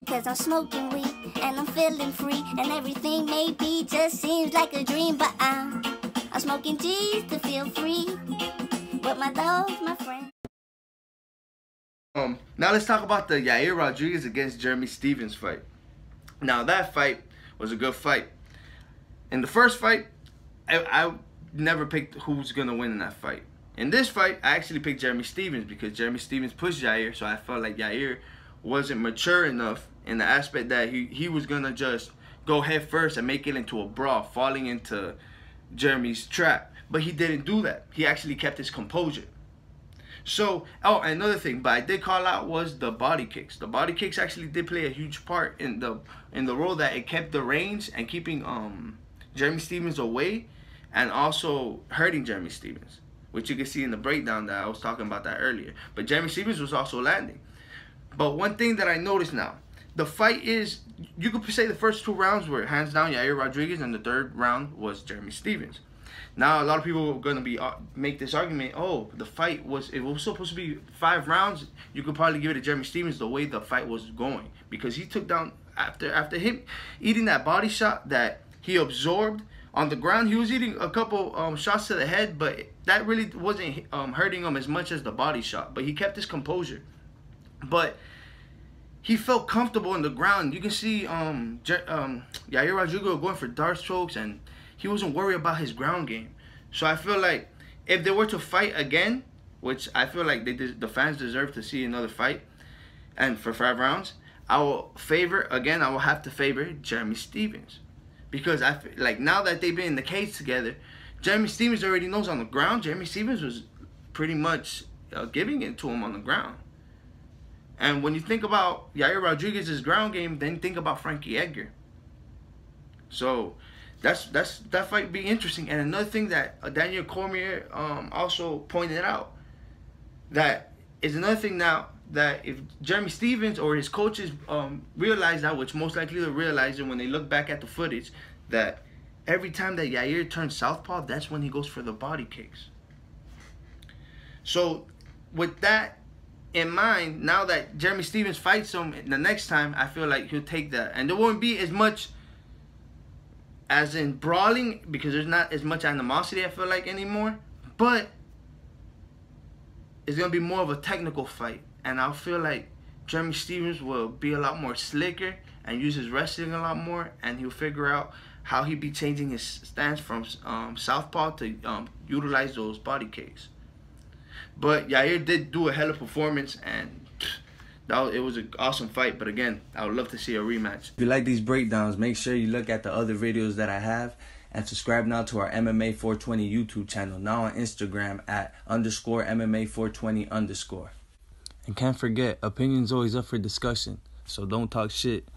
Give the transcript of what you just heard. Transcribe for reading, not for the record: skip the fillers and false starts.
Cause I'm smoking weed and I'm feeling free, and everything maybe just seems like a dream, but I'm smoking G's to feel free. But my dog's my friend. Now let's talk about the Yair Rodriguez against Jeremy Stephens fight. Now that fight was a good fight. In the first fight, I never picked who's gonna win in that fight. In this fight, I actually picked Jeremy Stephens because Jeremy Stephens pushed Yair, so I felt like Yair wasn't mature enough in the aspect that he was gonna just go head first and make it into a brawl, falling into Jeremy's trap. But he didn't do that. He actually kept his composure. So, oh, another thing, but I did call out was the body kicks. The body kicks actually did play a huge part in the role that it kept the range and keeping Jeremy Stephens away, and also hurting Jeremy Stephens, which you can see in the breakdown that I was talking about that earlier. But Jeremy Stephens was also landing. But one thing that I noticed now, the fight is, you could say the first 2 rounds were hands down Yair Rodriguez, and the 3rd round was Jeremy Stephens. Now a lot of people are gonna be make this argument, oh, the fight was, it was supposed to be 5 rounds. You could probably give it to Jeremy Stephens the way the fight was going, because he took down after him eating that body shot that he absorbed on the ground. He was eating a couple shots to the head, but that really wasn't hurting him as much as the body shot. But he kept his composure. But he felt comfortable in the ground. You can see Yair Rodriguez going for dart strokes, and he wasn't worried about his ground game. So I feel like if they were to fight again, which I feel like the fans deserve to see another fight, and for 5 rounds, I will have to favor Jeremy Stephens. Because I feel like now that they've been in the cage together, Jeremy Stephens already knows on the ground. Jeremy Stephens was pretty much giving it to him on the ground. And when you think about Yair Rodriguez's ground game, then think about Frankie Edgar. So that fight be interesting. And another thing that Daniel Cormier also pointed out, that is another thing now, that if Jeremy Stephens or his coaches realize that, which most likely they'll realize it when they look back at the footage, that every time that Yair turns southpaw, that's when he goes for the body kicks. So with that in mind, now that Jeremy Stephens fights him the next time, I feel like he'll take that. And there won't be as much as in brawling, because there's not as much animosity, I feel like, anymore. But it's going to be more of a technical fight. And I feel like Jeremy Stephens will be a lot more slicker and use his wrestling a lot more, and he'll figure out how he'd be changing his stance from southpaw to utilize those body kicks. But Yair did do a hell of a performance, and it was an awesome fight. But again, I would love to see a rematch. If you like these breakdowns, make sure you look at the other videos that I have, and subscribe now to our MMA 420 YouTube channel, now on Instagram at _MMA 420 _. And can't forget, opinions always up for discussion, so don't talk shit.